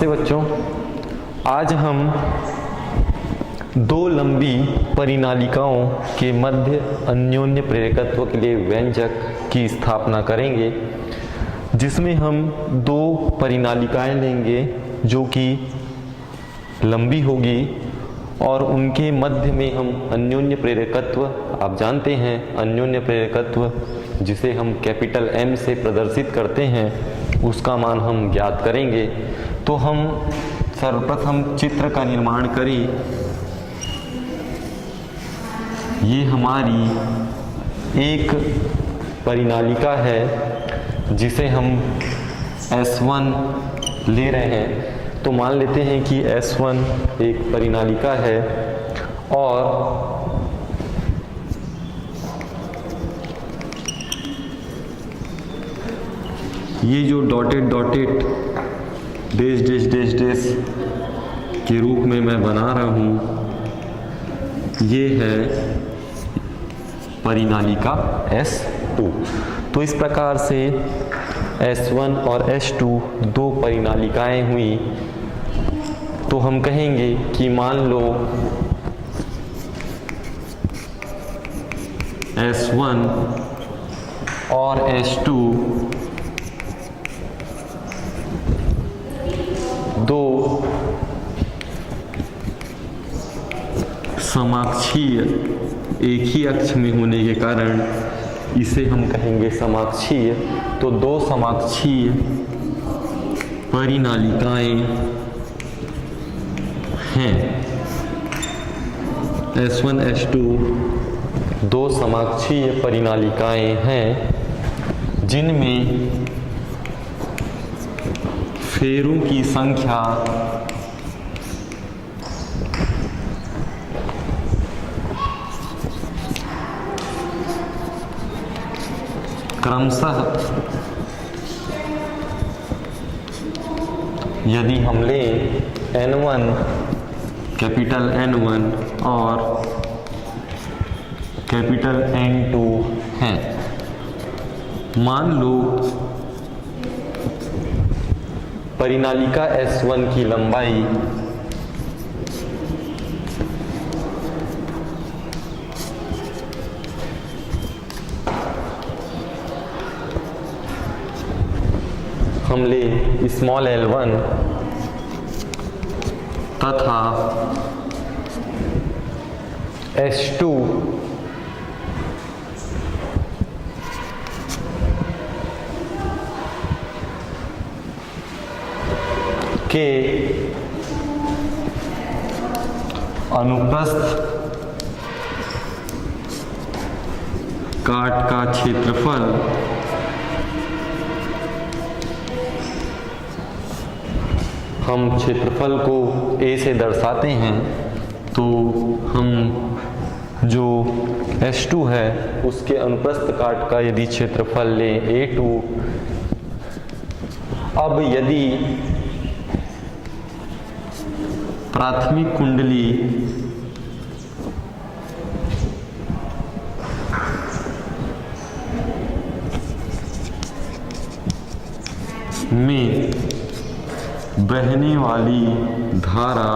नमस्ते बच्चों, आज हम दो लंबी परिनालिकाओं के मध्य अन्योन्य प्रेरकत्व के लिए व्यंजक की स्थापना करेंगे, जिसमें हम दो परिनालिकाएं लेंगे जो कि लंबी होगी और उनके मध्य में हम अन्योन्य प्रेरकत्व, आप जानते हैं अन्योन्य प्रेरकत्व जिसे हम कैपिटल M से प्रदर्शित करते हैं, उसका मान हम ज्ञात करेंगे। तो हम सर्वप्रथम चित्र का निर्माण करें। ये हमारी एक परिनालिका है जिसे हम S1 ले रहे हैं। तो मान लेते हैं कि S1 एक परिनालिका है और ये जो dotted dash dash dash dash के रूप में मैं बना रहा हूँ, ये है परिनालिका S2। तो इस प्रकार से S1 और S2 दो परिनालिकाएं हुई। तो हम कहेंगे कि मान लो S1 और S2 दो समाक्षीय एक ही अक्ष में होने के कारण इसे हम कहेंगे समाक्षीय। तो दो समाक्षीय परिनालिकाएं हैं। S1 S2 दो समाक्षीय परिनालिकाएं हैं जिनमें फेरों की संख्या क्रमशः, यदि हम लें N1 कैपिटल N1 और कैपिटल N2 हैं। मान लो परिनालिका S1 की लंबाई हम ले स्मॉल l1 तथा S2 के अनुप्रस्थ काट का क्षेत्रफल हम क्षेत्रफल को A से दर्शाते हैं। तो हम जो S2 है उसके अनुप्रस्थ काट का यदि क्षेत्रफल लें A2, अब यदि प्राथमिक कुंडली में बहने वाली धारा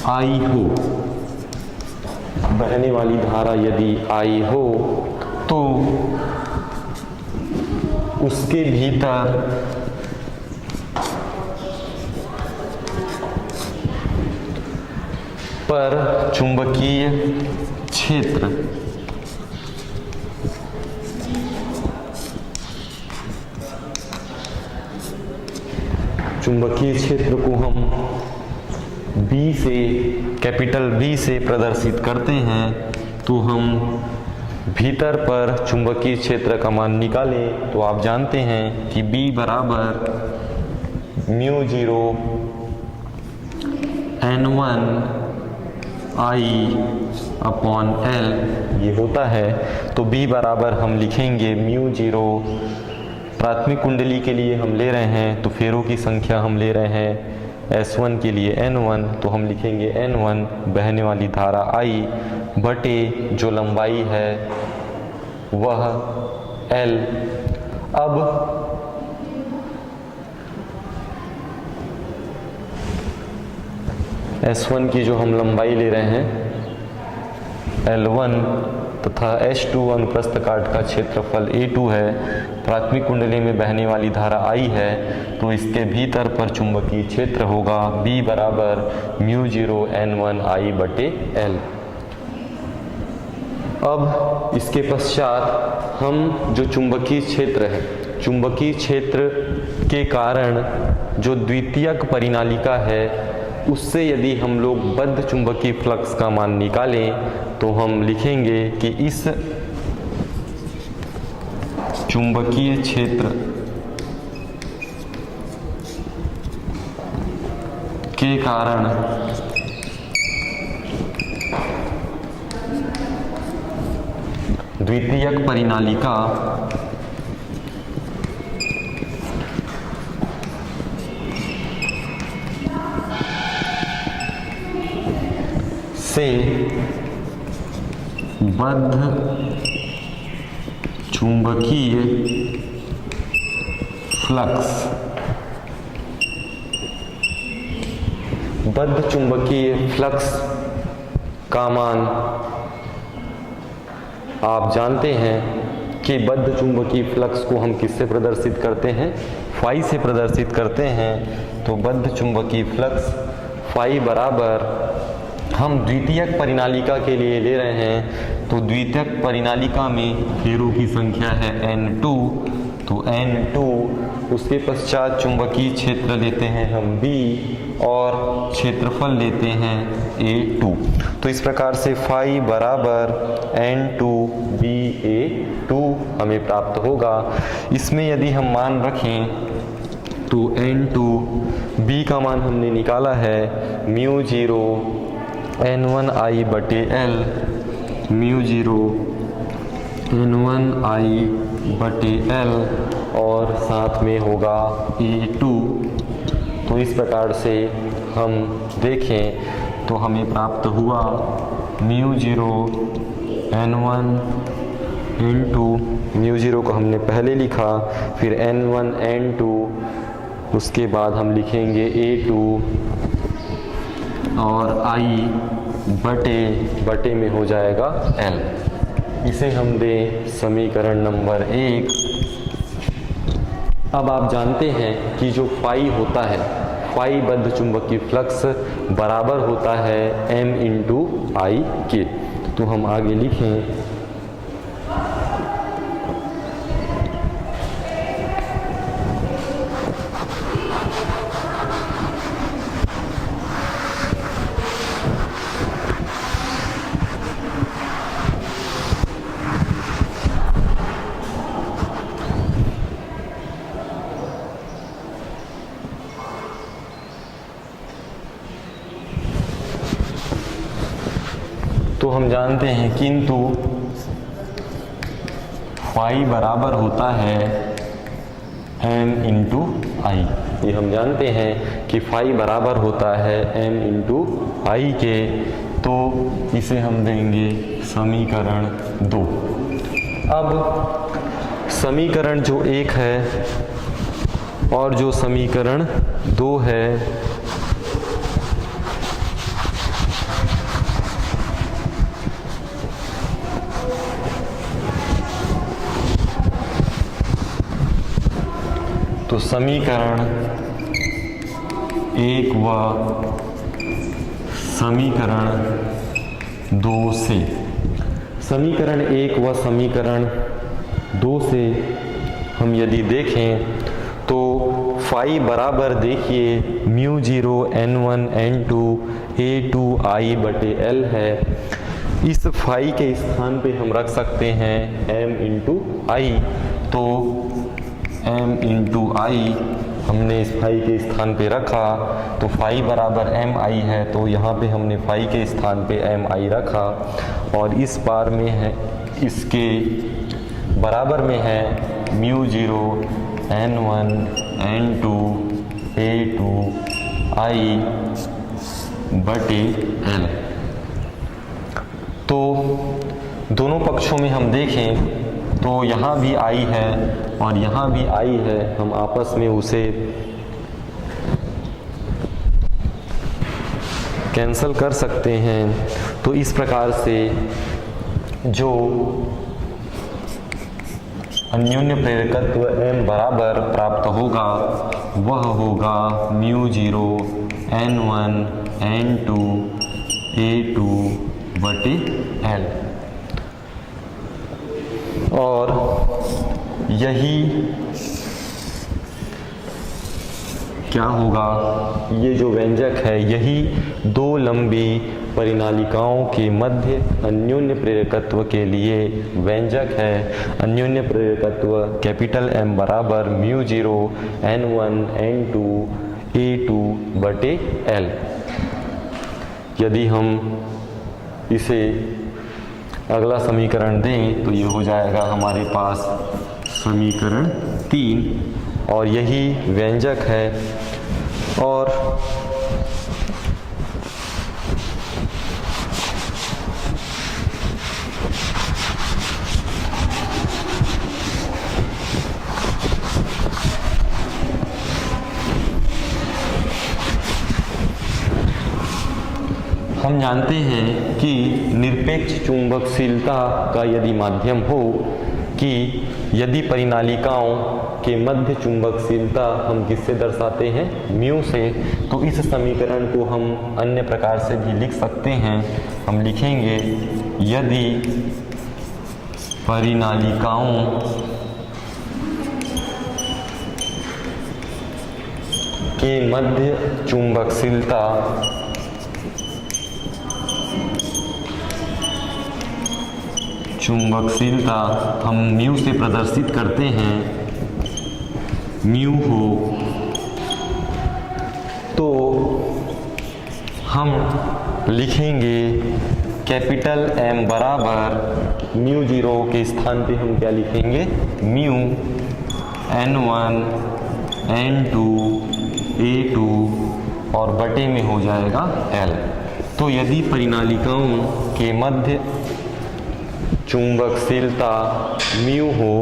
I हो, बहने वाली धारा यदि I हो, तो उसके भीतर पर चुंबकीय क्षेत्र को हम B से कैपिटल B से प्रदर्शित करते हैं। तो हम भीतर पर चुंबकीय क्षेत्र का मान निकालें तो आप जानते हैं कि B बराबर μ0 N1 I/L ये होता है। तो B बराबर हम लिखेंगे μ0, प्राथमिक कुंडली के लिए हम ले रहे हैं तो फेरों की संख्या हम ले रहे हैं S1 के लिए N1, तो हम लिखेंगे N1 बहने वाली धारा I बटे जो लंबाई है वह L। अब S1 की जो हम लंबाई ले रहे हैं L1 तथा H2 अनुप्रस्थ काट का क्षेत्रफल A2 है, प्राथमिक कुंडली में बहने वाली धारा I है, तो इसके भीतर पर चुंबकीय क्षेत्र होगा B बराबर μ0 N1I/L। अब इसके पश्चात हम जो चुंबकीय क्षेत्र है, चुंबकीय क्षेत्र के कारण जो द्वितीयक परिनालिका है उससे यदि हम लोग बद्ध चुंबकीय फ्लक्स का मान निकालें तो हम लिखेंगे कि इस चुंबकीय क्षेत्र के कारण द्वितीयक परिनालिका से बद्ध चुंबकीय फ्लक्स, बद्ध चुंबकीय फ्लक्स का मान आप जानते हैं कि बद्ध चुंबकीय फ्लक्स को हम किससे प्रदर्शित करते हैं, फाई से प्रदर्शित करते हैं। तो बद्ध चुंबकीय फ्लक्स फाई बराबर, हम द्वितीयक परिनालिका के लिए ले रहे हैं तो द्वितीयक परिनालिका में फेरों की संख्या है N2, तो N2, उसके पश्चात चुंबकीय क्षेत्र लेते हैं हम B और क्षेत्रफल लेते हैं A2। तो इस प्रकार से फाई बराबर N2BA2 हमें प्राप्त होगा। इसमें यदि हम मान रखें तो N2B का मान हमने निकाला है μ0 N1I/L, μ0 N1I/L और साथ में होगा A2। तो इस प्रकार से हम देखें तो हमें प्राप्त हुआ μ0 N1 N2, μ0 को हमने पहले लिखा, फिर N1 N2, उसके बाद हम लिखेंगे A2 और I बटे में हो जाएगा L। इसे हम दें समीकरण नंबर 1। अब आप जानते हैं कि जो फाई होता है, फाई बद्ध चुंबकीय फ्लक्स बराबर होता है M/I के। तो हम आगे लिखें तो हम जानते हैं किंतु फाई बराबर होता है M/I। ये हम जानते हैं कि फाई बराबर होता है M/I के। तो इसे हम देंगे समीकरण 2। अब समीकरण जो 1 है और जो समीकरण 2 है, तो समीकरण 1 व समीकरण 2 से, समीकरण 1 व समीकरण 2 से हम यदि देखें तो फाई बराबर देखिए μ0 N1 N2 A2I/L है। इस फाई के स्थान पे हम रख सकते हैं M/I। तो M/I हमने इस फाई के स्थान पे रखा, तो फाई बराबर MI है, तो यहाँ पे हमने फाई के स्थान पे MI रखा और इस बार में है, इसके बराबर में है μ0 N1 N2 A2I/L। तो दोनों पक्षों में हम देखें तो यहाँ भी I है और यहाँ भी I है, हम आपस में उसे कैंसल कर सकते हैं। तो इस प्रकार से जो अन्योन्य प्रेरकत्व m बराबर प्राप्त होगा वह होगा μ0 n1 n2 a2 बटे l। और यही क्या होगा, ये जो व्यंजक है यही दो लंबी परिनालिकाओं के मध्य अन्योन्य प्रेरकत्व के लिए व्यंजक है। अन्योन्य प्रेरकत्व कैपिटल M बराबर μ0 n1 n2 a2 बटे l। यदि हम इसे अगला समीकरण दें तो ये हो जाएगा हमारे पास समीकरण 3 और यही व्यंजक है। और हम जानते हैं कि निरपेक्ष चुंबकशीलता का यदि माध्यम हो कि यदि परिनालिकाओं के मध्य चुंबकशीलता हम किससे दर्शाते हैं, म्यू से, तो इस समीकरण को हम अन्य प्रकार से भी लिख सकते हैं। हम लिखेंगे यदि परिनालिकाओं के मध्य चुंबकशीलता हम म्यू से प्रदर्शित करते हैं, म्यू हो, तो हम लिखेंगे कैपिटल M बराबर μ0 के स्थान पे हम क्या लिखेंगे, म्यू n1 n2 a2 और बटे में हो जाएगा l। तो यदि परिनालिकाओं के मध्य चुंबकशीलता म्यू हो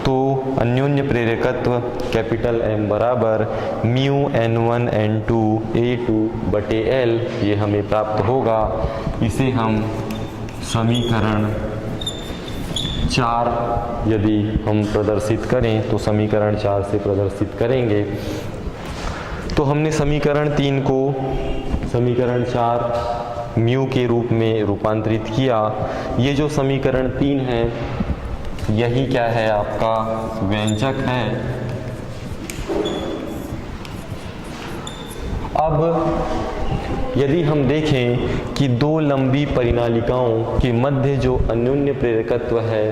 तो अन्योन्य प्रेरकत्व कैपिटल M बराबर म्यू n1 n2 a2 बटे l ये हमें प्राप्त होगा। इसे हम समीकरण 4 यदि हम प्रदर्शित करें तो समीकरण 4 से प्रदर्शित करेंगे। तो हमने समीकरण 3 को समीकरण 4 म्यू के रूप में रूपांतरित किया। ये जो समीकरण 3 है यही क्या है, आपका व्यंजक है। अब यदि हम देखें कि दो लंबी परिनालिकाओं के मध्य जो अन्योन्य प्रेरकत्व है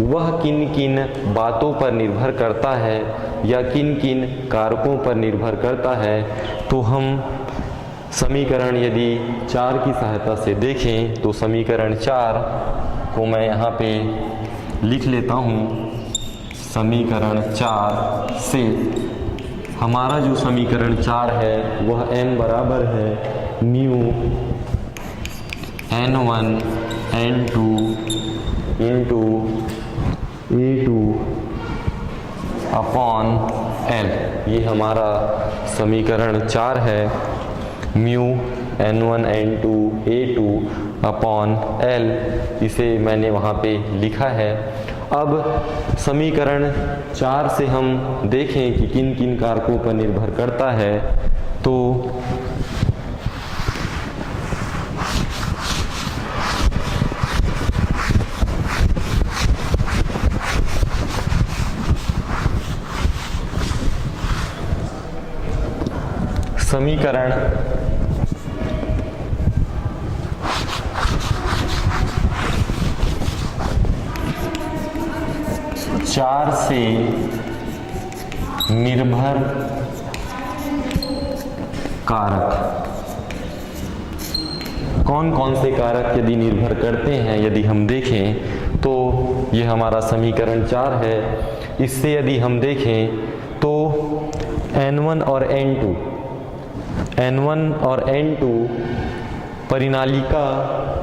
वह किन किन बातों पर निर्भर करता है या किन किन कारकों पर निर्भर करता है, तो हम समीकरण यदि 4 की सहायता से देखें तो समीकरण 4 को मैं यहाँ पे लिख लेता हूँ। समीकरण 4 से हमारा जो समीकरण 4 है वह m बराबर है mu n1 n2 into a2 upon l। ये हमारा समीकरण 4 है, mu n1 n2 a2 upon l, इसे मैंने वहाँ पे लिखा है। अब समीकरण 4 से हम देखें कि किन किन कारकों पर निर्भर करता है, तो समीकरण 4 से निर्भर कारक कौन कौन से कारक यदि निर्भर करते हैं, यदि हम देखें तो ये हमारा समीकरण 4 है। इससे यदि हम देखें तो n1 और n2 परिनालिका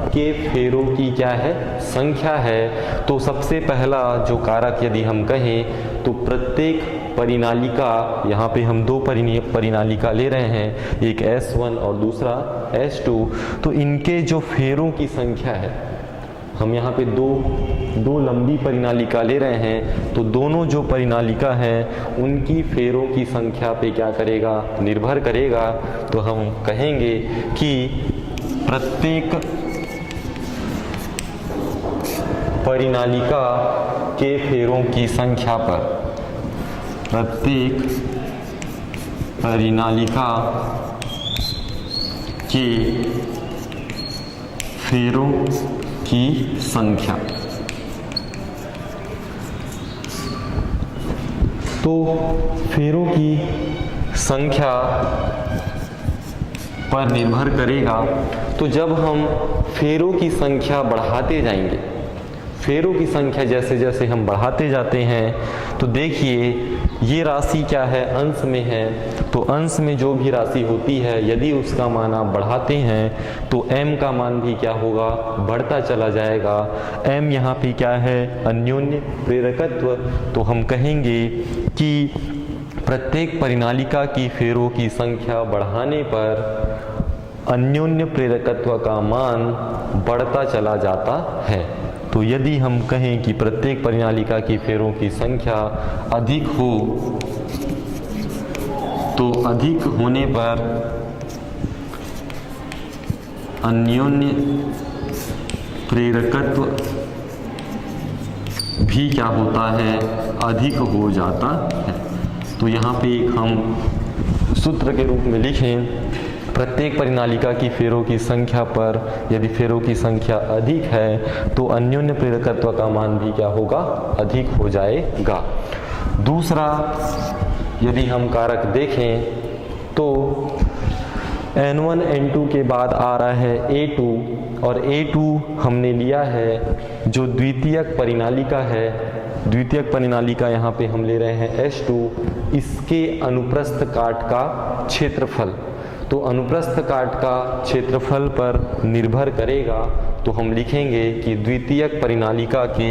के फेरों की क्या है, संख्या है। तो सबसे पहला जो कारक यदि हम कहें तो प्रत्येक परिनालिका, यहाँ पे हम दो परिनालिका ले रहे हैं, एक S1 और दूसरा S2, तो इनके जो फेरों की संख्या है, हम यहाँ पे दो लंबी परिनालिका ले रहे हैं, तो दोनों जो परिनालिका हैं उनकी फेरों की संख्या पे क्या करेगा, निर्भर करेगा। तो हम कहेंगे कि प्रत्येक परिनालिका के फेरों की संख्या पर, प्रत्येक परिनालिका के फेरों की संख्या, तो फेरों की संख्या पर निर्भर करेगा। तो जब हम फेरों की संख्या बढ़ाते जाएंगे, फेरों की संख्या जैसे जैसे हम बढ़ाते जाते हैं, तो देखिए ये राशि क्या है, अंश में है, तो अंश में जो भी राशि होती है यदि उसका मान आप बढ़ाते हैं तो m का मान भी क्या होगा, बढ़ता चला जाएगा। m यहाँ पे क्या है, अन्योन्य प्रेरकत्व। तो हम कहेंगे कि प्रत्येक परिनालिका की फेरों की संख्या बढ़ाने पर अन्योन्य प्रेरकत्व का मान बढ़ता चला जाता है। तो यदि हम कहें कि प्रत्येक परिनालिका की फेरों की संख्या अधिक हो, तो अधिक होने पर अन्योन्य प्रेरकत्व भी क्या होता है, अधिक हो जाता है। तो यहाँ पे एक हम सूत्र के रूप में लिखें, प्रत्येक परिनालिका की फेरों की संख्या पर यदि फेरों की संख्या अधिक है तो अन्योन्य प्रेरकत्व का मान भी क्या होगा, अधिक हो जाएगा। दूसरा, यदि हम कारक देखें तो N1 N2 के बाद आ रहा है A2, और A2 हमने लिया है जो द्वितीयक परिनालिका है। द्वितीयक परिनालिका यहाँ पे हम ले रहे हैं S2, इसके अनुप्रस्थ काट का क्षेत्रफल, तो अनुप्रस्थ काट का क्षेत्रफल पर निर्भर करेगा। तो हम लिखेंगे कि द्वितीयक परिनालिका के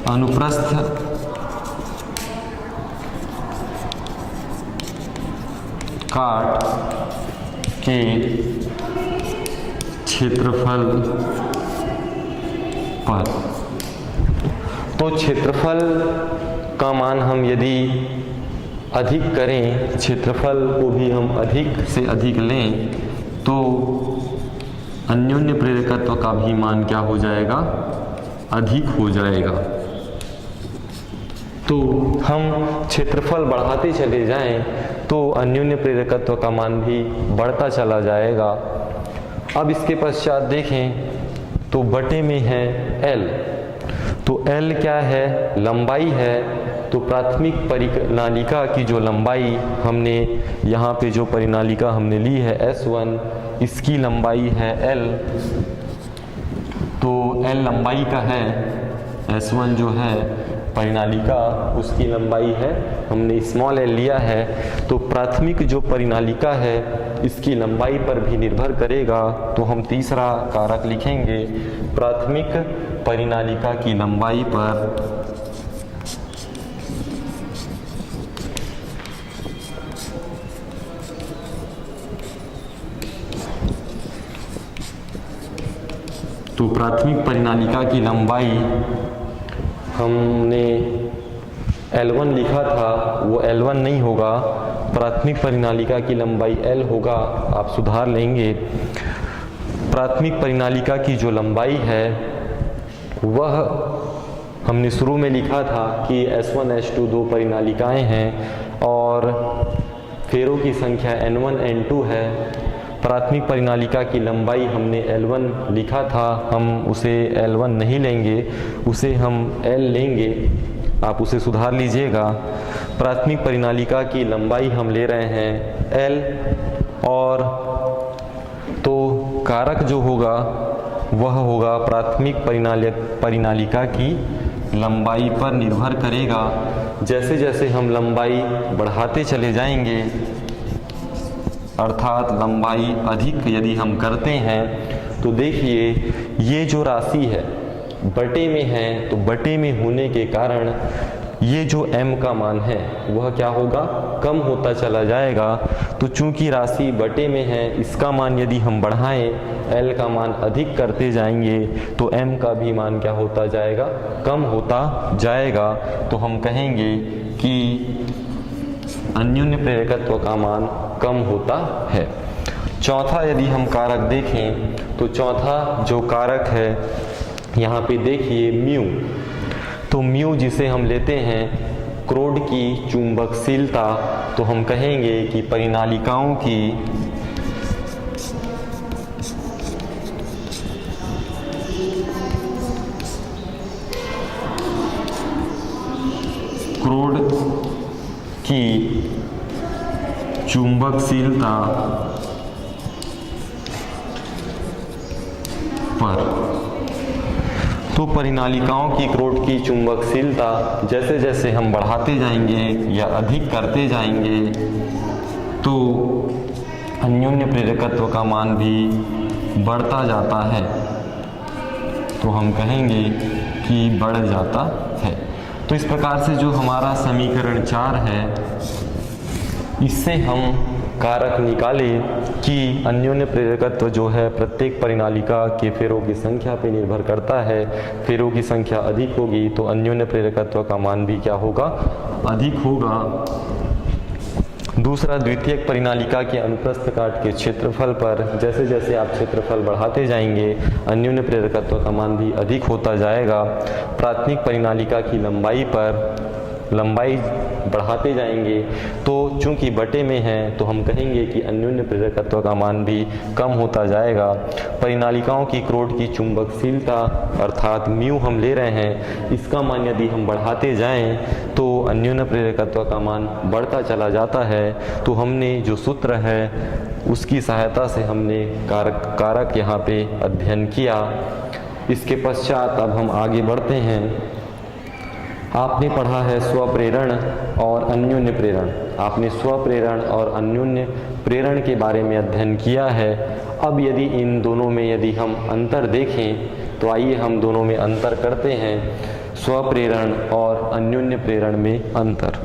अनुप्रस्थ काट के क्षेत्रफल पर, तो क्षेत्रफल का मान हम यदि अधिक करें, क्षेत्रफल को भी हम अधिक से अधिक लें, तो अन्योन्य प्रेरकत्व का भी मान क्या हो जाएगा, अधिक हो जाएगा। तो हम क्षेत्रफल बढ़ाते चले जाएं तो अन्योन्य प्रेरकत्व का मान भी बढ़ता चला जाएगा। अब इसके पश्चात देखें तो बटे में है L, तो L क्या है, लंबाई है। तो प्राथमिक परिनालिका की जो लंबाई हमने यहाँ पे जो परिनालिका हमने ली है S1, इसकी लंबाई है L, तो L लंबाई का है, S1 जो है परिनालिका उसकी लंबाई है, हमने स्मॉल l लिया है। तो प्राथमिक जो परिनालिका है इसकी लंबाई पर भी निर्भर करेगा। तो हम तीसरा कारक लिखेंगे, प्राथमिक परिनालिका की लंबाई पर तो प्राथमिक परिनालिका की लंबाई हमने L1 लिखा था, वो L1 नहीं होगा, प्राथमिक परिनालिका की लंबाई L होगा, आप सुधार लेंगे। प्राथमिक परिनालिका की जो लंबाई है वह हमने शुरू में लिखा था कि S1 S2 दो परिनालिकाएं हैं और फेरों की संख्या N1 N2 है। प्राथमिक परिनालिका की लंबाई हमने L1 लिखा था, हम उसे L1 नहीं लेंगे, उसे हम L लेंगे, आप उसे सुधार लीजिएगा। प्राथमिक परिनालिका की लंबाई हम ले रहे हैं L, और तो कारक जो होगा वह होगा प्राथमिक परिनालिका की लंबाई पर निर्भर करेगा। जैसे जैसे हम लंबाई बढ़ाते चले जाएंगे अर्थात लंबाई अधिक यदि हम करते हैं तो देखिए ये जो राशि है बटे में है, तो बटे में होने के कारण ये जो m का मान है वह क्या होगा, कम होता चला जाएगा। तो चूंकि राशि बटे में है, इसका मान यदि हम बढ़ाएं, l का मान अधिक करते जाएंगे तो m का भी मान क्या होता जाएगा, कम होता जाएगा। तो हम कहेंगे कि अन्योन्य प्रेरकत्व का मान कम होता है। चौथा यदि हम कारक देखें तो चौथा जो कारक है यहाँ पे देखिए म्यू। तो म्यू जिसे हम लेते हैं क्रोड की चुंबकशीलता, तो हम कहेंगे कि परिनालिकाओं की क्रोड की चुंबकशीलता पर, तो परिनालिकाओं की क्रोड की चुंबकशीलता जैसे जैसे हम बढ़ाते जाएंगे या अधिक करते जाएंगे तो अन्योन्य प्रेरकत्व का मान भी बढ़ता जाता है। तो हम कहेंगे कि बढ़ जाता है। तो इस प्रकार से जो हमारा समीकरण 4 है, इससे हम कारक निकाले कि अन्योन्य प्रेरकत्व जो है प्रत्येक परिनालिका के फेरों की संख्या पर निर्भर करता है। फेरों की संख्या अधिक होगी तो अन्योन्य प्रेरकत्व का मान भी क्या होगा, अधिक होगा। दूसरा, द्वितीयक परिनालिका के अनुप्रस्थ काट के क्षेत्रफल पर जैसे जैसे आप क्षेत्रफल बढ़ाते जाएंगे अन्योन्य प्रेरकत्व का मान भी अधिक होता जाएगा। प्राथमिक परिनालिका की लंबाई पर लंबाई बढ़ाते जाएंगे तो चूंकि बटे में है तो हम कहेंगे कि अन्योन्य प्रेरकत्व का मान भी कम होता जाएगा। परिनालिकाओं की क्रोड की चुंबकशीलता अर्थात म्यू हम ले रहे हैं, इसका मान यदि हम बढ़ाते जाएं तो अन्योन्य प्रेरकत्व का मान बढ़ता चला जाता है। तो हमने जो सूत्र है उसकी सहायता से हमने कारक यहाँ पे अध्ययन किया। इसके पश्चात अब हम आगे बढ़ते हैं। आपने पढ़ा है स्वप्रेरण और अन्योन्य प्रेरण। आपने स्वप्रेरण और अन्योन्य प्रेरण के बारे में अध्ययन किया है। अब यदि इन दोनों में यदि हम अंतर देखें तो आइए हम दोनों में अंतर करते हैं। स्वप्रेरण और अन्योन्य प्रेरण में अंतर।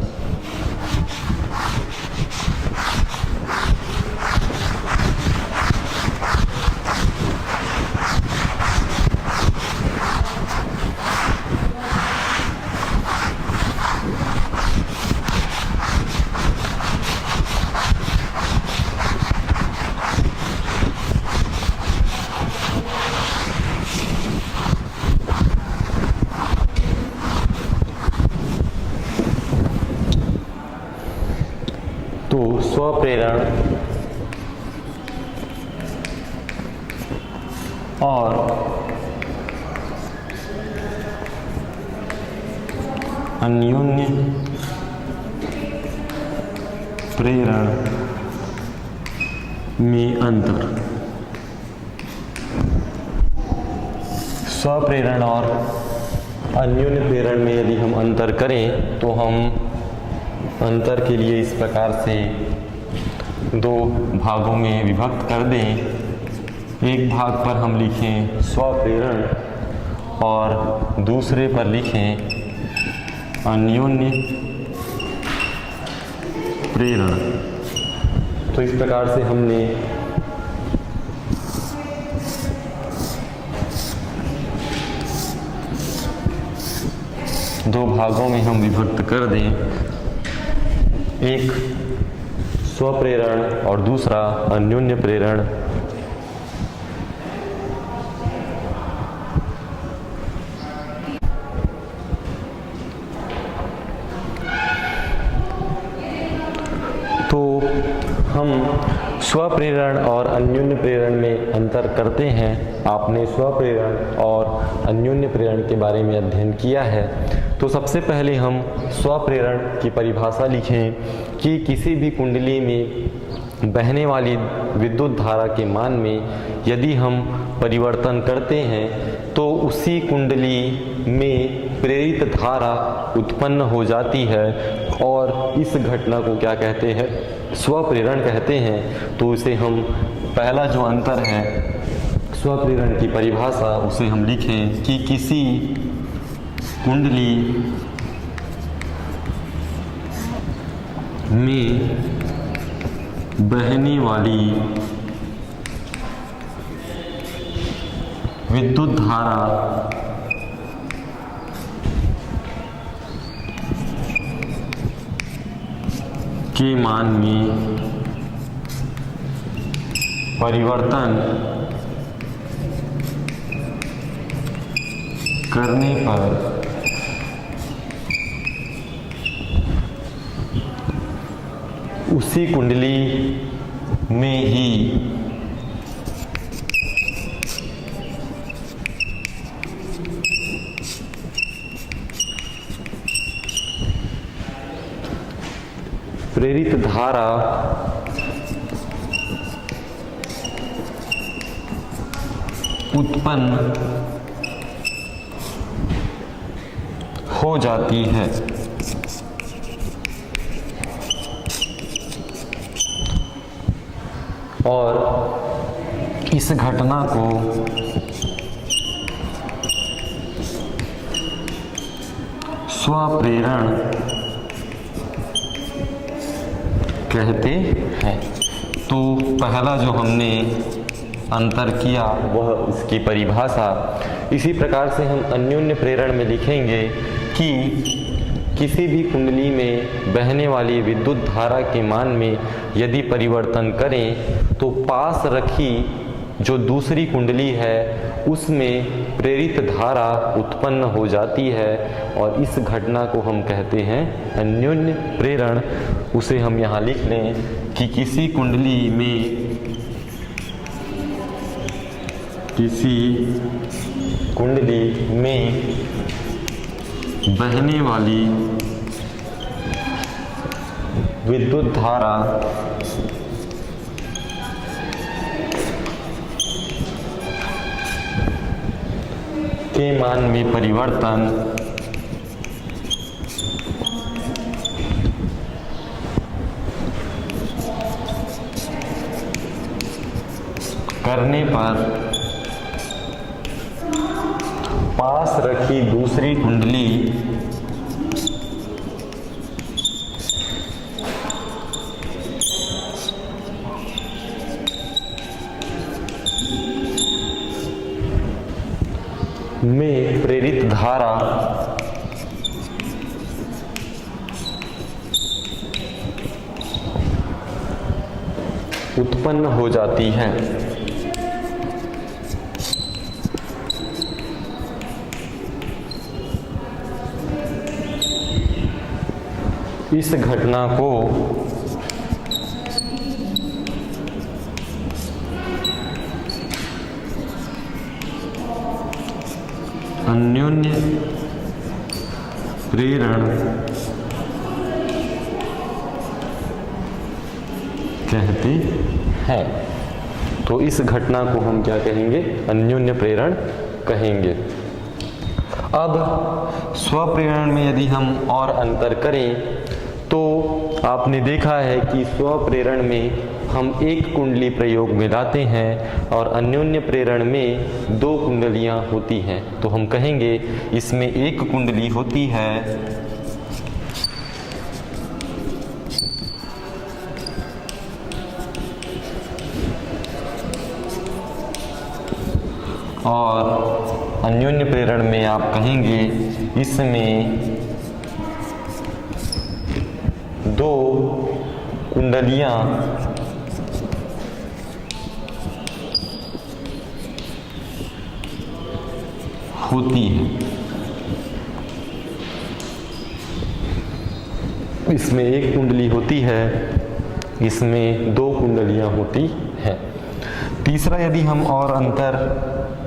तो स्वप्रेरण और अन्योन्य प्रेरण में अंतर। स्वप्रेरण और अन्योन्य प्रेरण में यदि हम अंतर करें तो हम अंतर के लिए इस प्रकार से दो भागों में विभक्त कर दें। एक भाग पर हम लिखें स्वप्रेरण और दूसरे पर लिखें अन्योन्य प्रेरण। तो इस प्रकार से हमने दो भागों में हम विभक्त कर दें, एक स्वप्रेरण और दूसरा अन्योन्य प्रेरण। तो हम स्वप्रेरण और अन्योन्य प्रेरण में अंतर करते हैं। आपने स्वप्रेरण और अन्योन्य प्रेरण के बारे में अध्ययन किया है। तो सबसे पहले हम स्वप्रेरण की परिभाषा लिखें कि किसी भी कुंडली में बहने वाली विद्युत धारा के मान में यदि हम परिवर्तन करते हैं तो उसी कुंडली में प्रेरित धारा उत्पन्न हो जाती है और इस घटना को क्या कहते हैं, स्वप्रेरण कहते हैं। तो इसे हम पहला जो अंतर है स्वप्रेरण की परिभाषा उसे हम लिखें कि किसी कुंडली में बहने वाली विद्युत धारा के मान में परिवर्तन करने पर उसी कुंडली में ही प्रेरित धारा उत्पन्न हो जाती है। और इस घटना को स्वप्रेरण कहते हैं। तो पहला जो हमने अंतर किया वह इसकी परिभाषा। इसी प्रकार से हम अन्योन्य प्रेरण में लिखेंगे कि किसी भी कुंडली में बहने वाली विद्युत धारा के मान में यदि परिवर्तन करें तो पास रखी जो दूसरी कुंडली है उसमें प्रेरित धारा उत्पन्न हो जाती है और इस घटना को हम कहते हैं अन्योन्य प्रेरण। उसे हम यहाँ लिख लें कि किसी कुंडली में बहने वाली विद्युत धारा के मान में परिवर्तन करने पर पास रखी दूसरी कुंडली में प्रेरित धारा उत्पन्न हो जाती है। इस घटना को अन्योन्य प्रेरण कहते हैं। तो इस घटना को हम क्या कहेंगे, अन्योन्य प्रेरण कहेंगे। अब स्वप्रेरण में यदि हम और अंतर करें तो आपने देखा है कि स्वप्रेरण में हम एक कुंडली प्रयोग में लाते हैं और अन्योन्य प्रेरण में दो कुंडलियां होती हैं। तो हम कहेंगे इसमें एक कुंडली होती है और अन्योन्य प्रेरण में आप कहेंगे इसमें दो कुंडलियां होती है। इसमें एक कुंडली होती है, इसमें दो कुंडलियां होती हैं। तीसरा यदि हम और अंतर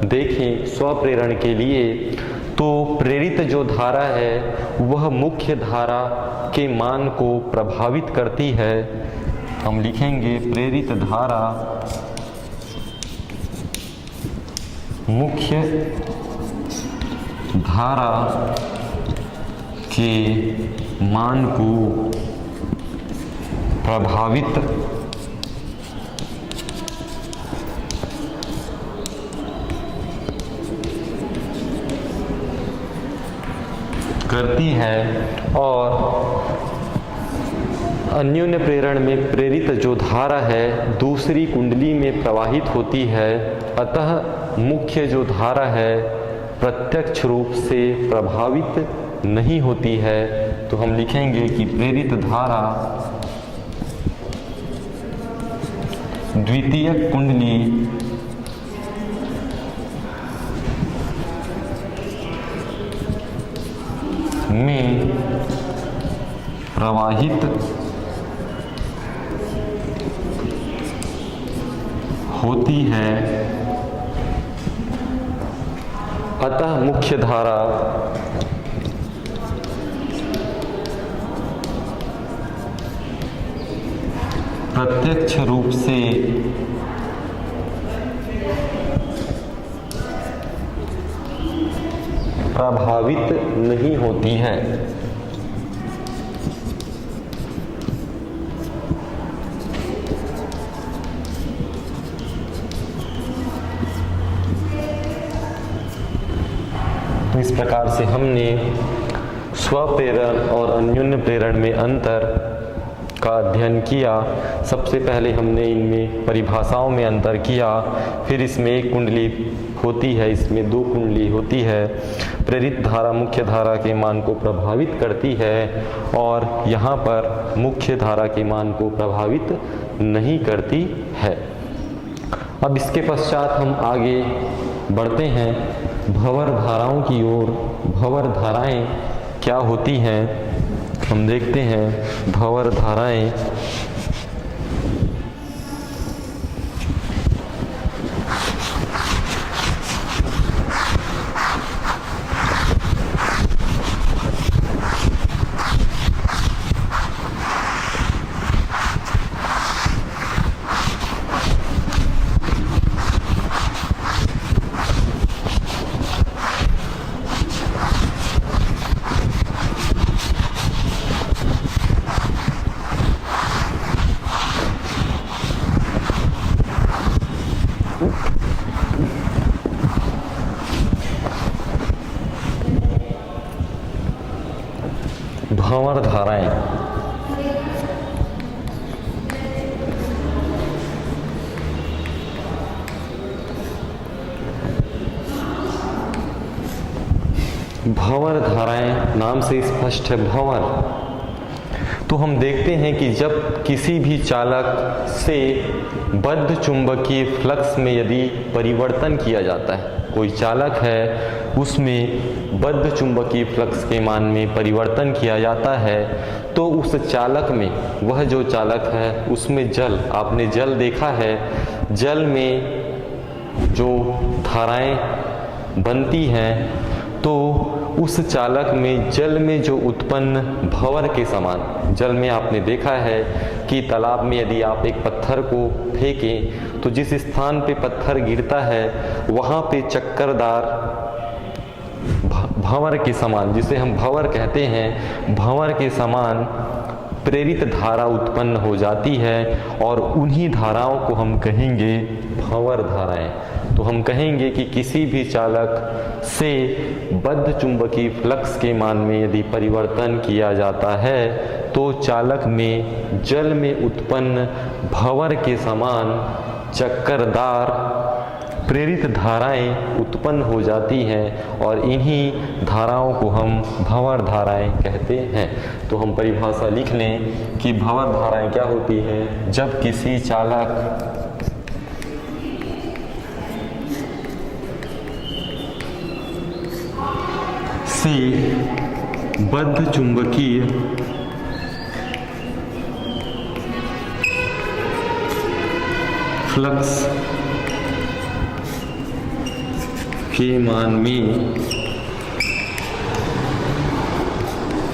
देखें स्वप्रेरण के लिए तो प्रेरित जो धारा है वह मुख्य धारा के मान को प्रभावित करती है। हम लिखेंगे प्रेरित धारा मुख्य धारा के मान को प्रभावित करती है और अन्योन्य प्रेरण में प्रेरित जो धारा है दूसरी कुंडली में प्रवाहित होती है। अतः मुख्य जो धारा है प्रत्यक्ष रूप से प्रभावित नहीं होती है। तो हम लिखेंगे कि प्रेरित धारा द्वितीयक कुंडली में प्रवाहित होती है। अतः मुख्य धारा प्रत्यक्ष रूप से प्रभावित नहीं होती है। तो इस प्रकार से हमने स्वप्रेरण और अन्योन्य प्रेरण में अंतर का अध्ययन किया। सबसे पहले हमने इनमें परिभाषाओं में अंतर किया, फिर इसमें एक कुंडली होती है, इसमें दो कुंडली होती है। प्रेरित धारा मुख्य धारा के मान को प्रभावित करती है और यहाँ पर मुख्य धारा के मान को प्रभावित नहीं करती है। अब इसके पश्चात हम आगे बढ़ते हैं भंवर धाराओं की ओर। भंवर धाराएं क्या होती हैं हम देखते हैं। भंवर धाराएं भंवर धाराएं भंवर धाराएं नाम से स्पष्ट है भंवर। तो हम देखते हैं कि जब किसी भी चालक से बद्ध चुंबकीय फ्लक्स में यदि परिवर्तन किया जाता है, कोई चालक है उसमें बद्ध चुंबकीय फ्लक्स के मान में परिवर्तन किया जाता है, तो उस चालक में वह जो चालक है उसमें जल, आपने जल देखा है, जल में जो धाराएं बनती हैं, तो उस चालक में जल में जो उत्पन्न भंवर के समान, जल में आपने देखा है कि तालाब में यदि आप एक पत्थर को फेंकें तो जिस स्थान पे पत्थर गिरता है वहाँ पे चक्करदार भंवर के समान, जिसे हम भंवर कहते हैं, भंवर के समान प्रेरित धारा उत्पन्न हो जाती है और उन्हीं धाराओं को हम कहेंगे भंवर धाराएं। तो हम कहेंगे कि किसी भी चालक से बद्ध चुंबकीय फ्लक्स के मान में यदि परिवर्तन किया जाता है तो चालक में जल में उत्पन्न भंवर के समान चक्करदार प्रेरित धाराएं उत्पन्न हो जाती हैं और इन्हीं धाराओं को हम भंवर धाराएं कहते हैं। तो हम परिभाषा लिख लें कि भंवर धाराएं क्या होती हैं। जब किसी चालक से बद्ध चुंबकीय फ्लक्स के मान में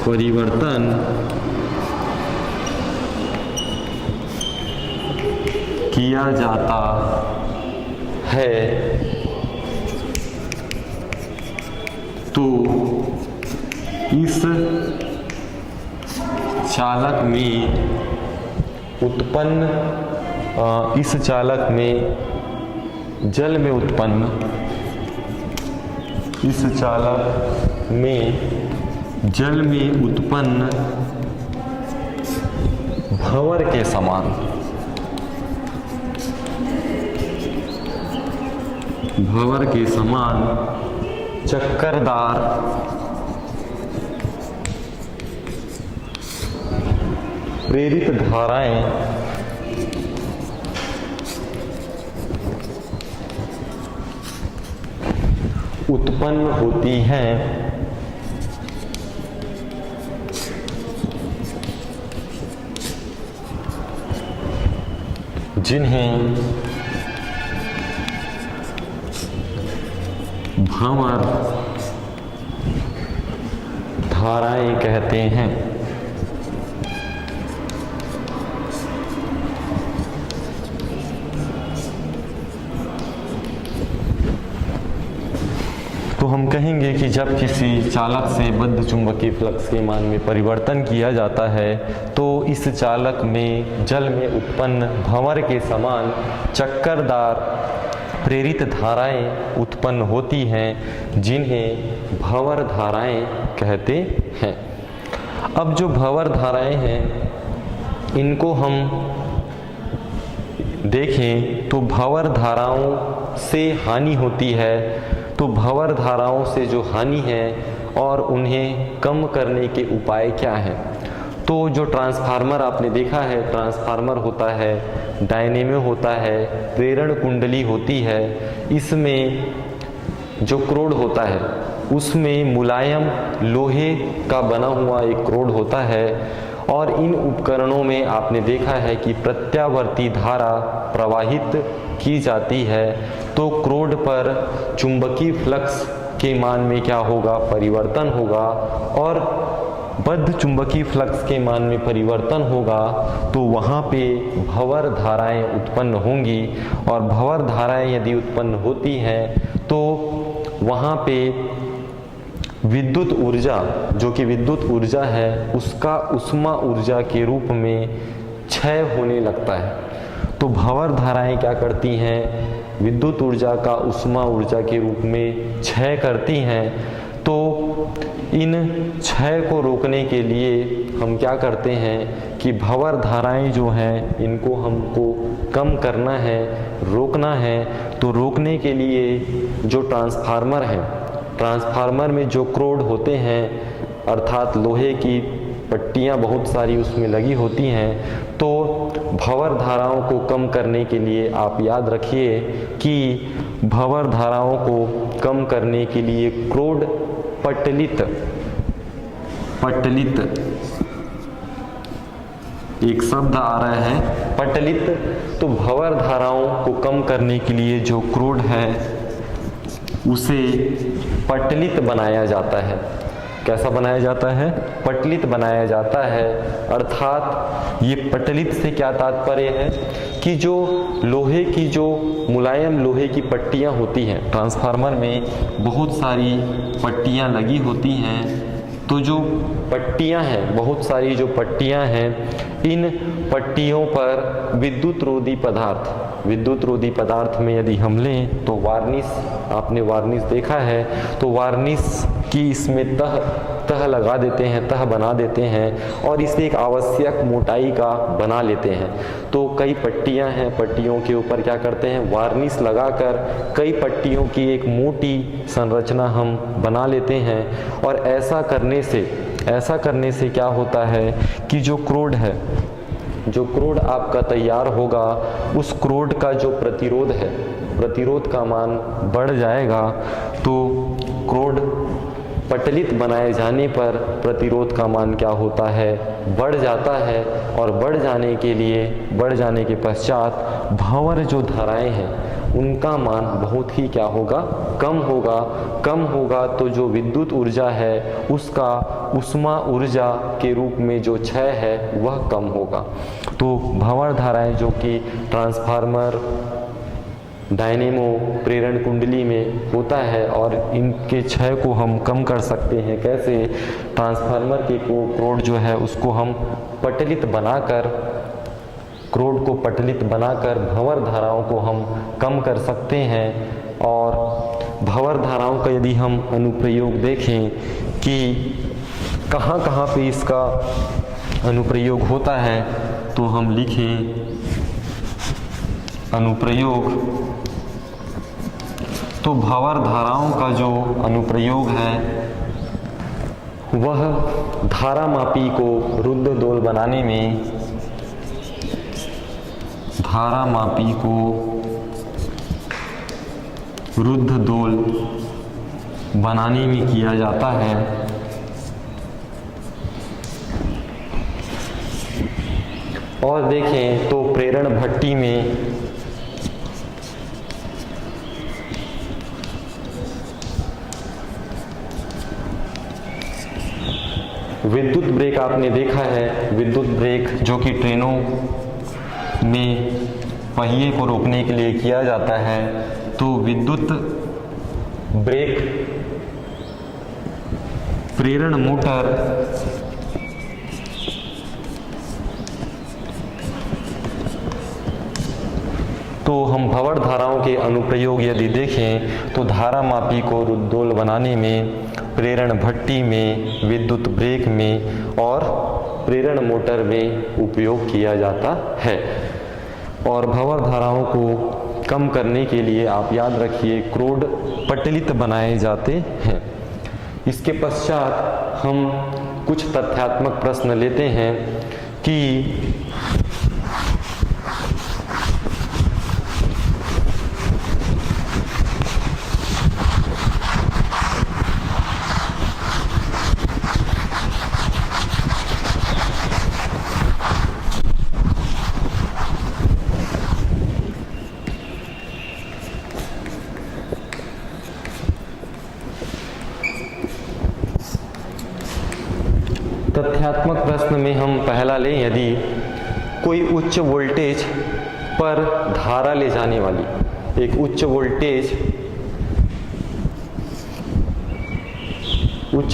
परिवर्तन किया जाता है तो इस चालक में जल में उत्पन्न भंवर के समान चक्करदार प्रेरित धाराएं उत्पन्न होती हैं, जिन्हें भंवर धाराएं कहते हैं। तो हम कहेंगे कि जब किसी चालक से बद्ध चुंबकीय फ्लक्स के मान में परिवर्तन किया जाता है तो इस चालक में जल में उत्पन्न भंवर के समान चक्करदार प्रेरित धाराएं उत्पन्न होती हैं, जिन्हें भंवर धाराएं कहते हैं। अब जो भंवर धाराएं हैं इनको हम देखें तो भंवर धाराओं से हानि होती है। तो भंवर धाराओं से जो हानि है और उन्हें कम करने के उपाय क्या हैं? तो जो ट्रांसफार्मर आपने देखा है, ट्रांसफार्मर होता है, डायनेमो होता है, प्रेरण कुंडली होती है। इसमें जो क्रोड होता है उसमें मुलायम लोहे का बना हुआ एक क्रोड होता है और इन उपकरणों में आपने देखा है कि प्रत्यावर्ती धारा प्रवाहित की जाती है। तो क्रोड पर चुंबकीय फ्लक्स के मान में क्या होगा? परिवर्तन होगा। और बद्ध चुंबकीय फ्लक्स के मान में परिवर्तन होगा तो वहाँ पे भंवर धाराएं उत्पन्न होंगी। और भंवर धाराएं यदि उत्पन्न होती हैं तो वहाँ पे विद्युत ऊर्जा, जो कि विद्युत ऊर्जा है, उसका उष्मा ऊर्जा के रूप में क्षय होने लगता है। तो भंवर धाराएं क्या करती हैं? विद्युत ऊर्जा का उष्मा ऊर्जा के रूप में क्षय करती हैं। तो इन क्षय को रोकने के लिए हम क्या करते हैं कि भंवर धाराएं जो हैं इनको हमको कम करना है, रोकना है। तो रोकने के लिए जो ट्रांसफार्मर है, ट्रांसफार्मर में जो क्रोड होते हैं अर्थात लोहे की पट्टियां बहुत सारी उसमें लगी होती हैं। तो भंवर धाराओं को कम करने के लिए आप याद रखिए कि भंवर धाराओं को कम करने के लिए क्रोड पटलित एक शब्द आ रहा है पटलित। तो भंवर धाराओं को कम करने के लिए जो क्रोड है उसे पटलित बनाया जाता है। कैसा बनाया जाता है? पटलित बनाया जाता है। अर्थात ये पटलित से क्या तात्पर्य है कि जो लोहे की, जो मुलायम लोहे की पट्टियां होती हैं, ट्रांसफार्मर में बहुत सारी पट्टियां लगी होती हैं। तो जो पट्टियां हैं, बहुत सारी जो पट्टियां हैं, इन पट्टियों पर विद्युत रोधी पदार्थ में यदि हम लें तो वार्निश, आपने वार्निश देखा है, तो वार्निश की इसमें तह लगा देते हैं, तह बना देते हैं और इसे एक आवश्यक मोटाई का बना लेते हैं। तो कई पट्टियां हैं, पट्टियों के ऊपर क्या करते हैं? वार्निश लगाकर कई पट्टियों की एक मोटी संरचना हम बना लेते हैं। और ऐसा करने से क्या होता है कि जो क्रोड है, जो क्रोड आपका तैयार होगा, उस क्रोड का जो प्रतिरोध है, प्रतिरोध का मान बढ़ जाएगा। तो क्रोड पटलित बनाए जाने पर प्रतिरोध का मान क्या होता है? बढ़ जाता है। और बढ़ जाने के पश्चात भंवर जो धाराएं हैं उनका मान बहुत ही क्या होगा? कम होगा। तो जो विद्युत ऊर्जा है उसका उष्मा ऊर्जा के रूप में जो क्षय है वह कम होगा। तो भंवर धाराएं जो कि ट्रांसफार्मर डायनेमो प्रेरण कुंडली में होता है और इनके क्षय को हम कम कर सकते हैं। कैसे? ट्रांसफार्मर के क्रोड जो है उसको हम पटलित बनाकर, क्रोड को पटलित बनाकर भंवर धाराओं को हम कम कर सकते हैं। और भंवर धाराओं का यदि हम अनुप्रयोग देखें कि कहाँ कहाँ पे इसका अनुप्रयोग होता है, तो हम लिखें अनुप्रयोग। तो भंवर धाराओं का जो अनुप्रयोग है वह धारामापी को रुद्धदोल बनाने में, धारामापी को रुद्धदोल बनाने में किया जाता है। और देखें तो प्रेरण भट्टी में विद्युत ब्रेक आपने देखा है, विद्युत ब्रेक जो कि ट्रेनों में पहिए को रोकने के लिए किया जाता है। तो विद्युत ब्रेक प्रेरण मोटर तो हम भंवर धाराओं के अनुप्रयोग यदि देखें तो धारामापी को रुद्धदोल बनाने में, प्रेरण भट्टी में, विद्युत ब्रेक में और प्रेरण मोटर में उपयोग किया जाता है। और भंवर धाराओं को कम करने के लिए आप याद रखिए क्रोड पटलित बनाए जाते हैं। इसके पश्चात हम कुछ तथ्यात्मक प्रश्न लेते हैं कि तथ्यात्मक प्रश्न में हम पहला लें, यदि कोई उच्च वोल्टेज पर धारा ले जाने वाली, एक उच्च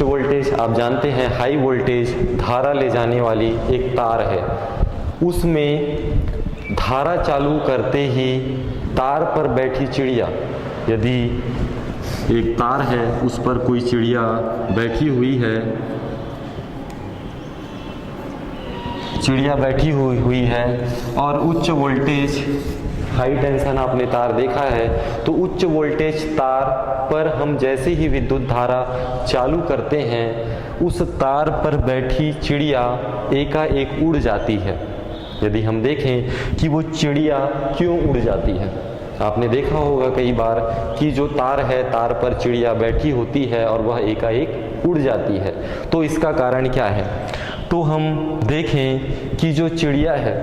वोल्टेज आप जानते हैं हाई वोल्टेज धारा ले जाने वाली एक तार है, उसमें धारा चालू करते ही तार पर बैठी चिड़िया, यदि एक तार है उस पर कोई चिड़िया बैठी हुई है और उच्च वोल्टेज हाई टेंशन आपने तार देखा है, तो उच्च वोल्टेज तार पर हम जैसे ही विद्युत धारा चालू करते हैं उस तार पर बैठी चिड़िया एकाएक उड़ जाती है। यदि हम देखें कि वो चिड़िया क्यों उड़ जाती है, आपने देखा होगा कई बार कि जो तार है, तार पर चिड़िया बैठी होती है और वह एकाएक उड़ जाती है। तो इसका कारण क्या है? तो हम देखें कि जो चिड़िया है,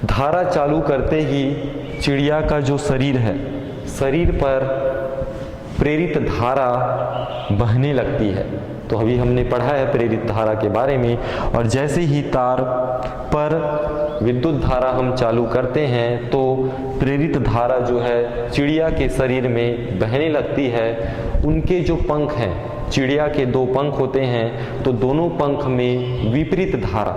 धारा चालू करते ही चिड़िया का जो शरीर है, शरीर पर प्रेरित धारा बहने लगती है। तो अभी हमने पढ़ा है प्रेरित धारा के बारे में। और जैसे ही तार पर विद्युत धारा हम चालू करते हैं तो प्रेरित धारा जो है चिड़िया के शरीर में बहने लगती है। उनके जो पंख हैं, चिड़िया के दो पंख होते हैं, तो दोनों पंख में विपरीत धारा,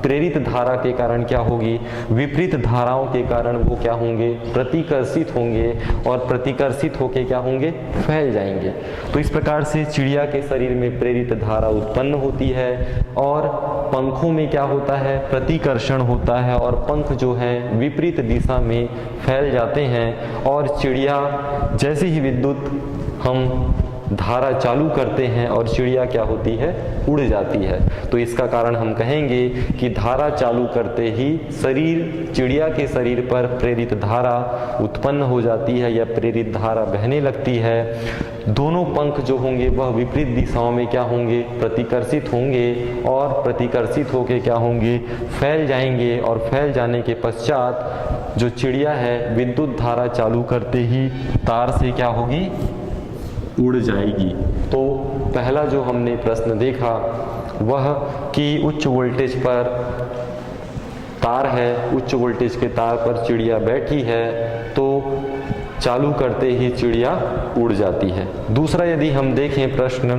प्रेरित धारा के कारण क्या होगी? विपरीत धाराओं के कारण वो क्या होंगे? प्रतिकर्षित होंगे और प्रतिकर्षित होके क्या होंगे? फैल जाएंगे। तो इस प्रकार से चिड़िया के शरीर में प्रेरित धारा उत्पन्न होती है और पंखों में क्या होता है? प्रतिकर्षण होता है और पंख जो हैं विपरीत दिशा में फैल जाते हैं और चिड़िया जैसे ही विद्युत हम धारा चालू करते हैं और चिड़िया क्या होती है? उड़ जाती है। तो इसका कारण हम कहेंगे कि धारा चालू करते ही चिड़िया के शरीर पर प्रेरित धारा उत्पन्न हो जाती है या प्रेरित धारा बहने लगती है। दोनों पंख जो होंगे वह विपरीत दिशाओं में क्या होंगे? प्रतिकर्षित होंगे और प्रतिकर्षित होके क्या होंगे? फैल जाएंगे और फैल जाने के पश्चात जो चिड़िया है विद्युत धारा चालू करते ही तार से क्या होगी? उड़ जाएगी। तो पहला जो हमने प्रश्न देखा वह कि उच्च वोल्टेज पर तार है, उच्च वोल्टेज के तार पर चिड़िया बैठी है तो चालू करते ही चिड़िया उड़ जाती है। दूसरा यदि हम देखें प्रश्न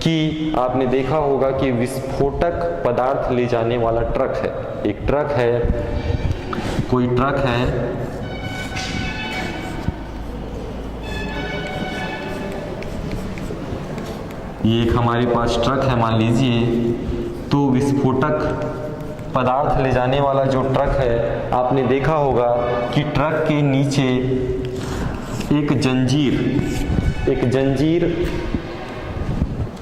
कि आपने देखा होगा कि विस्फोटक पदार्थ ले जाने वाला ट्रक है, एक ट्रक है, कोई ट्रक है, ये एक हमारे पास ट्रक है मान लीजिए, तो विस्फोटक पदार्थ ले जाने वाला जो ट्रक है, आपने देखा होगा कि ट्रक के नीचे एक जंजीर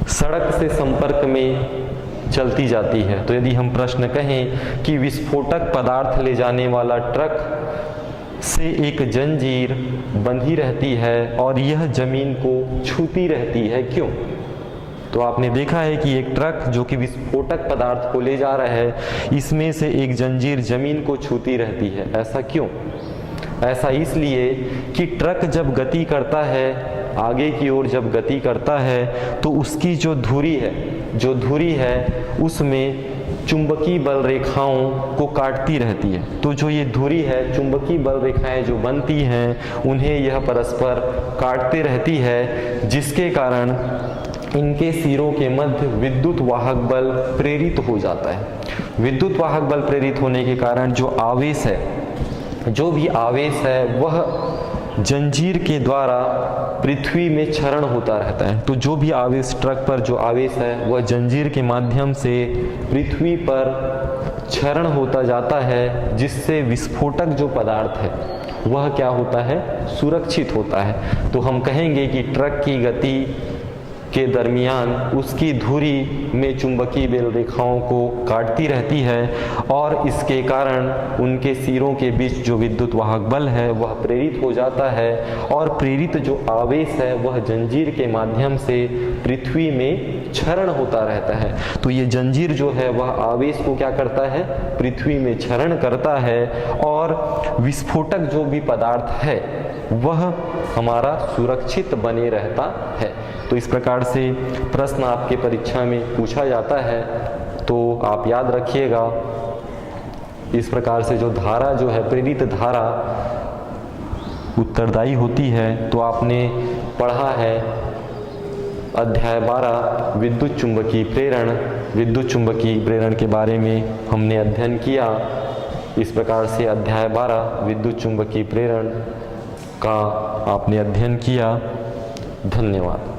सड़क से संपर्क में चलती जाती है। तो यदि हम प्रश्न कहें कि विस्फोटक पदार्थ ले जाने वाला ट्रक से एक जंजीर बंधी रहती है और यह जमीन को छूती रहती है, क्यों? तो आपने देखा है कि एक ट्रक जो कि विस्फोटक पदार्थ को ले जा रहा है, इसमें से एक जंजीर जमीन को छूती रहती है। ऐसा क्यों? ऐसा इसलिए कि ट्रक जब गति करता है, आगे की ओर जब गति करता है, तो उसकी जो धुरी है उसमें चुंबकीय बल रेखाओं को काटती रहती है। तो जो ये धुरी है, चुंबकीय बल रेखाएं जो बनती हैं, उन्हें यह परस्पर काटते रहती है, जिसके कारण इनके सिरों के मध्य विद्युत वाहक बल प्रेरित हो जाता है। विद्युत वाहक बल प्रेरित होने के कारण जो भी आवेश है वह जंजीर के द्वारा पृथ्वी में क्षरण होता रहता है। तो जो भी आवेश, ट्रक पर जो आवेश है वह जंजीर के माध्यम से पृथ्वी पर क्षरण होता जाता है, जिससे विस्फोटक जो पदार्थ है वह क्या होता है? सुरक्षित होता है। तो हम कहेंगे कि ट्रक की गति के दरमियान उसकी धुरी में चुंबकीय बल रेखाओं को काटती रहती है और इसके कारण उनके सिरों के बीच जो विद्युत वाहक बल है वह प्रेरित हो जाता है और प्रेरित जो आवेश है वह जंजीर के माध्यम से पृथ्वी में क्षरण होता रहता है। तो ये जंजीर जो है वह आवेश को क्या करता है? पृथ्वी में क्षरण करता है और विस्फोटक जो भी पदार्थ है वह हमारा सुरक्षित बने रहता है। तो इस प्रकार से प्रश्न आपके परीक्षा में पूछा जाता है, तो आप याद रखिएगा। इस प्रकार से जो धारा जो है, प्रेरित धारा उत्तरदायी होती है। तो आपने पढ़ा है अध्याय 12 विद्युत चुंबकीय प्रेरण के बारे में हमने अध्ययन किया। इस प्रकार से अध्याय 12 विद्युत चुंबकीय प्रेरण का आपने अध्ययन किया। धन्यवाद।